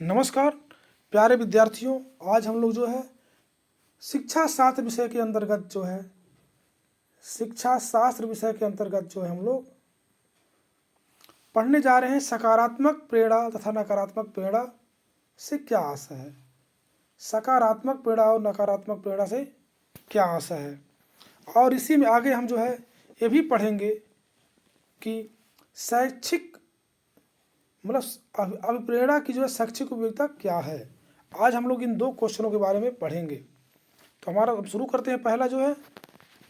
नमस्कार प्यारे विद्यार्थियों, आज हम लोग जो है शिक्षा शास्त्र विषय के अंतर्गत हम लोग पढ़ने जा रहे हैं सकारात्मक प्रेरणा तथा नकारात्मक प्रेरणा से क्या आशय है। सकारात्मक प्रेरणा और नकारात्मक प्रेरणा से क्या आशय है, और इसी में आगे हम जो है ये भी पढ़ेंगे कि शैक्षिक मतलब अभिप्रेरणा की जो है शैक्षिक उपयोगिता क्या है। आज हम लोग इन दो क्वेश्चनों के बारे में पढ़ेंगे। तो हमारा अब शुरू करते हैं। पहला जो है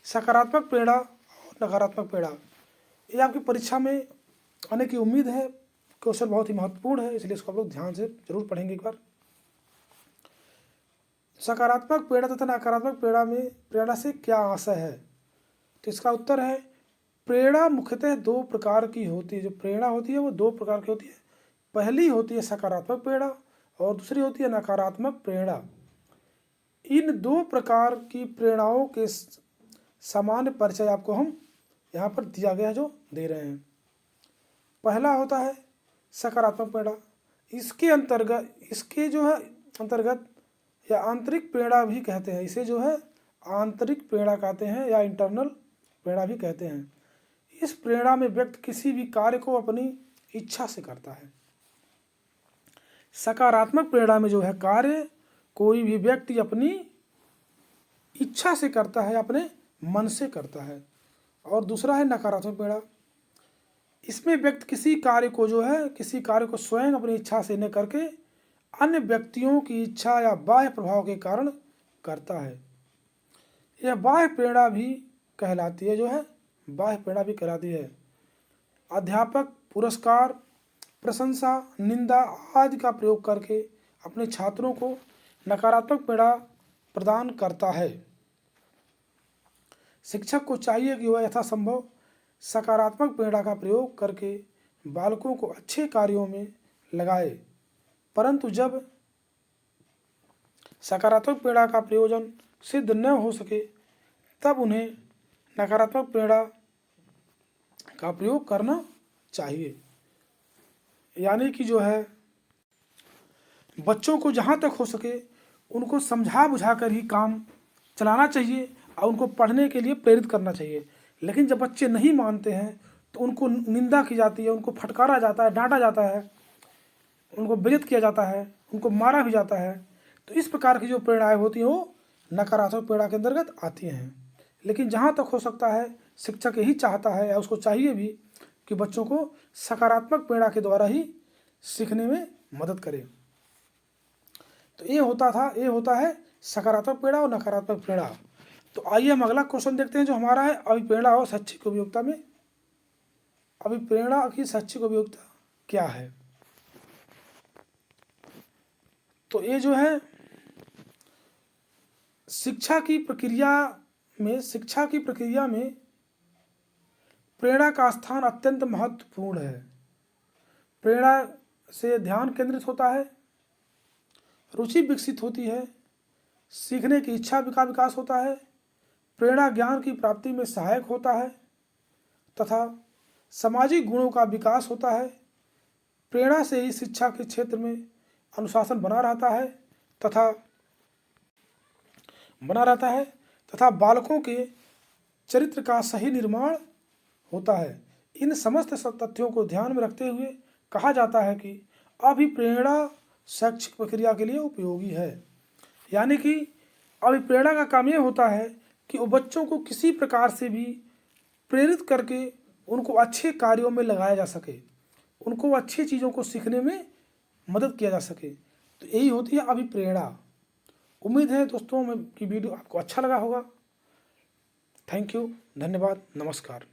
सकारात्मक प्रेरणा और नकारात्मक प्रेरणा, ये आपकी परीक्षा में आने की उम्मीद है। क्वेश्चन बहुत ही महत्वपूर्ण है, इसलिए इसको आप लोग ध्यान से जरूर पढ़ेंगे एक बार। सकारात्मक प्रेरणा तथा नकारात्मक प्रेरणा से क्या आशय है, तो इसका उत्तर है प्रेरणा मुख्यतः दो प्रकार की होती है। जो प्रेरणा होती है वो दो प्रकार की होती है। पहली होती है सकारात्मक प्रेरणा और दूसरी होती है नकारात्मक प्रेरणा। इन दो प्रकार की प्रेरणाओं के सामान्य परिचय आपको हम यहाँ पर दिया गया है, जो दे रहे हैं। पहला होता है सकारात्मक प्रेरणा। इसके अंतर्गत या आंतरिक प्रेरणा भी कहते हैं। इसे जो है आंतरिक प्रेरणा कहते हैं या इंटरनल प्रेरणा भी कहते हैं। इस प्रेरणा में व्यक्ति किसी भी कार्य को अपनी इच्छा से करता है। सकारात्मक प्रेरणा में जो है कार्य कोई भी व्यक्ति अपनी इच्छा से करता है, अपने मन से करता है। और दूसरा है नकारात्मक प्रेरणा। इसमें व्यक्ति किसी कार्य को स्वयं अपनी इच्छा से न करके अन्य व्यक्तियों की इच्छा या बाह्य प्रभाव के कारण करता है। यह बाह्य प्रेरणा भी कहलाती है। अध्यापक पुरस्कार, प्रशंसा, निंदा आदि का प्रयोग करके अपने छात्रों को नकारात्मक प्रेरणा प्रदान करता है। शिक्षक को चाहिए कि वह यथासंभव सकारात्मक प्रेरणा का प्रयोग करके बालकों को अच्छे कार्यों में लगाए, परंतु जब सकारात्मक प्रेरणा का प्रयोजन सिद्ध न हो सके तब उन्हें नकारात्मक प्रेरणा का प्रयोग करना चाहिए। यानी कि जो है बच्चों को जहाँ तक हो सके उनको समझा बुझा कर ही काम चलाना चाहिए और उनको पढ़ने के लिए प्रेरित करना चाहिए। लेकिन जब बच्चे नहीं मानते हैं तो उनको निंदा की जाती है, उनको फटकारा जाता है, डांटा जाता है, उनको बेइज्जत किया जाता है, उनको मारा भी जाता है। तो इस प्रकार की जो प्रेरणाएँ होती हैं वो नकारात्मक प्रेरणा के अंतर्गत आती हैं। लेकिन जहाँ तक हो सकता है शिक्षक यही चाहता है या उसको चाहिए भी कि बच्चों को सकारात्मक प्रेरणा के द्वारा ही सीखने में मदद करे। तो ये होता है सकारात्मक प्रेरणा और नकारात्मक प्रेरणा। तो आइए हम अगला क्वेश्चन देखते हैं जो हमारा है अभिप्रेरणा और शैक्षिक उपयोगिता में अभिप्रेरणा की शैक्षिक उपयोगिता क्या है। तो ये जो है शिक्षा की प्रक्रिया में प्रेरणा का स्थान अत्यंत महत्वपूर्ण है। प्रेरणा से ध्यान केंद्रित होता है, रुचि विकसित होती है, सीखने की इच्छा का विकास होता है, प्रेरणा ज्ञान की प्राप्ति में सहायक होता है तथा सामाजिक गुणों का विकास होता है। प्रेरणा से ही शिक्षा के क्षेत्र में अनुशासन बना रहता है तथा बालकों के चरित्र का सही निर्माण होता है। इन समस्त तथ्यों को ध्यान में रखते हुए कहा जाता है कि अभिप्रेरणा शैक्षिक प्रक्रिया के लिए उपयोगी है। यानी कि अभिप्रेरणा का काम ये होता है कि वो बच्चों को किसी प्रकार से भी प्रेरित करके उनको अच्छे कार्यों में लगाया जा सके, उनको अच्छी चीज़ों को सीखने में मदद किया जा सके। तो यही होती है अभिप्रेरणा। उम्मीद है दोस्तों कि वीडियो आपको अच्छा लगा होगा। थैंक यू, धन्यवाद, नमस्कार।